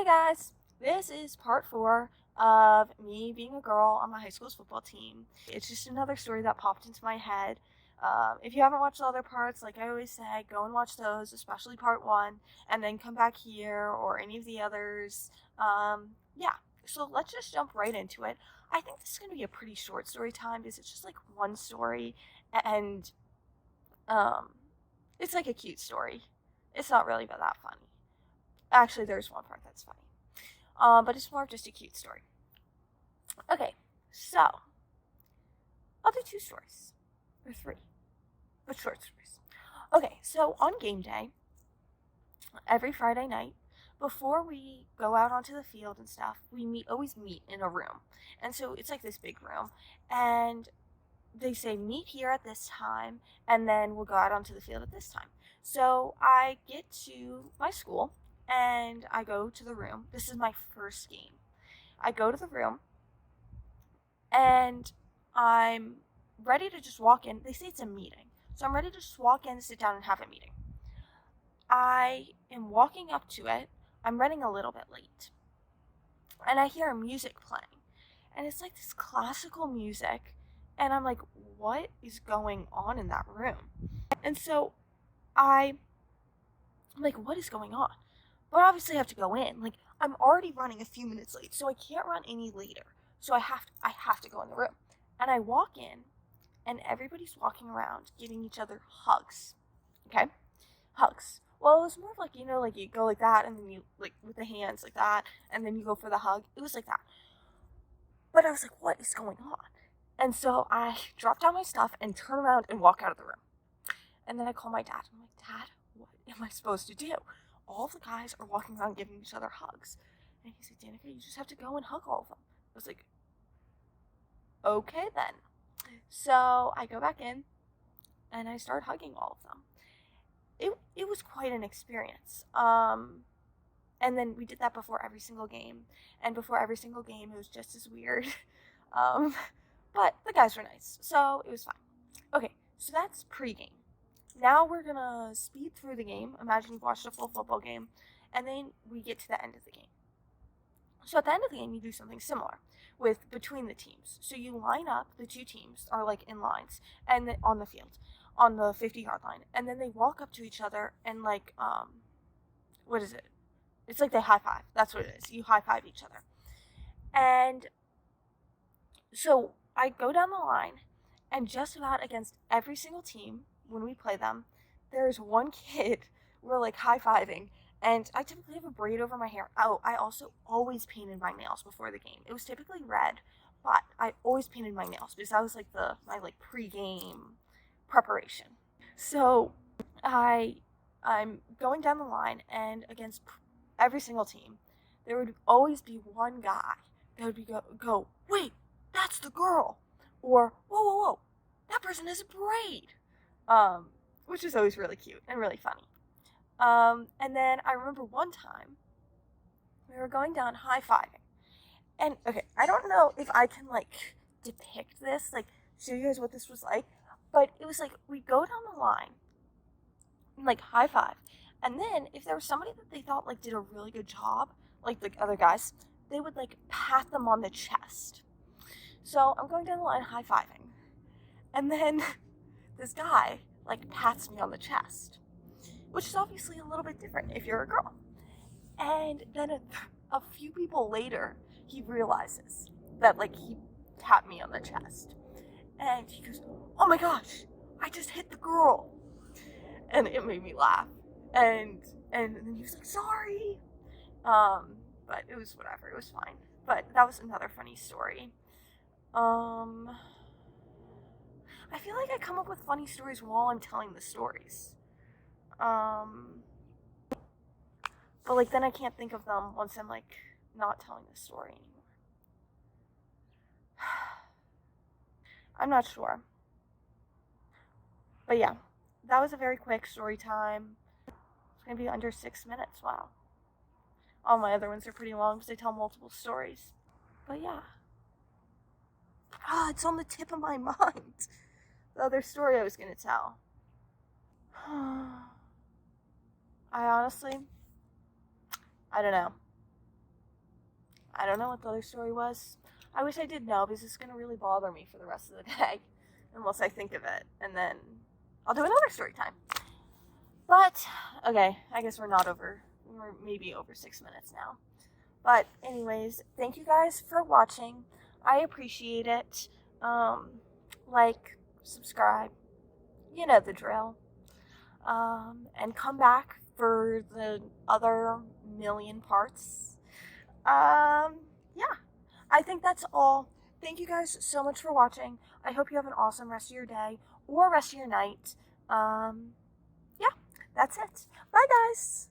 guys, this is part 4 of me being a girl on my high school's football team. It's just another story that popped into my head. If you haven't watched the other parts, like I always say, go and watch those, especially part 1, and then come back here or any of the others. Yeah, so let's just jump right into it. I think this is going to be a pretty short story time because it's just like one story, and um, it's like a cute story. It's not really that funny. Actually, there's one part that's funny. But it's more of just a cute story. Okay, so I'll do 2 stories, or 3, but short stories. Okay, so on game day, every Friday night, before we go out onto the field and stuff, we always meet in a room. And so it's like this big room, and they say meet here at this time, and then we'll go out onto the field at this time. So I get to my school, and I go to the room. This is my first game. I go to the room, and I'm ready to just walk in. They say it's a meeting, so I'm ready to just walk in, sit down, and have a meeting. I am walking up to it. I'm running a little bit late, and I hear music playing, and it's like this classical music, and I'm like, what is going on in that room? And so I'm like, what is going on? But obviously I have to go in. Like, I'm already running a few minutes late, so I can't run any later. So I have to go in the room. And I walk in, and everybody's walking around giving each other hugs. Okay? Hugs. Well, it was more of like, like you go like that, and then you, like, with the hands like that, and then you go for the hug. It was like that. But I was like, what is going on? And so I drop down my stuff and turn around and walk out of the room. And then I call my dad. I'm like, Dad, what am I supposed to do? All the guys are walking around giving each other hugs. And he's like, Danika, you just have to go and hug all of them. I was like, okay then. So I go back in, and I start hugging all of them. It was quite an experience. And then we did that before every single game. And before every single game, it was just as weird. But the guys were nice, so it was fine. Okay, so that's pre-game. Now we're gonna speed through the game. Imagine you've watched a full football game, and then we get to the end of the game. So at the end of the game, you do something similar with between the teams. So you line up, the 2 teams are like in lines, and then on the field, on the 50-yard line, and then they walk up to each other and like, what is it? It's like they high five. That's what it is. You high five each other. And so I go down the line, and just about against every single team, when we play them, there's one kid we're like high-fiving, and I typically have a braid over my hair. Oh, I also always painted my nails before the game. It was typically red, but I always painted my nails because that was like my pre-game preparation. So I'm going down the line, and against every single team, there would always be one guy that would go, wait, that's the girl, or whoa, that person has a braid, which is always really cute and really funny. And then I remember one time we were going down high-fiving, and okay, I don't know if I can like depict this, like show you guys what this was like, but it was like we go down the line and like high-five, and then if there was somebody that they thought like did a really good job, like the other guys, they would like pat them on the chest. So I'm going down the line high-fiving, and then this guy like pats me on the chest, which is obviously a little bit different if you're a girl. And then a few people later, he realizes that like he tapped me on the chest, and he goes, oh my gosh, I just hit the girl. And it made me laugh, and then he was like, sorry. But it was whatever, it was fine. But that was another funny story. I feel like I come up with funny stories while I'm telling the stories. But like then I can't think of them once I'm like not telling the story anymore. I'm not sure. But yeah, that was a very quick story time. It's gonna be under 6 minutes, wow. All my other ones are pretty long because I tell multiple stories. But yeah. It's on the tip of my mind. The other story I was gonna tell. I honestly, I don't know. I don't know what the other story was. I wish I did know, because it's going to really bother me for the rest of the day, unless I think of it, and then I'll do another story time. But, okay, I guess we're maybe over 6 minutes now. But anyways, thank you guys for watching. I appreciate it. Like, subscribe, you know the drill. And come back for the other million parts. Yeah, I think that's all. Thank you guys so much for watching. I hope you have an awesome rest of your day or rest of your night. Yeah, that's it. Bye, guys.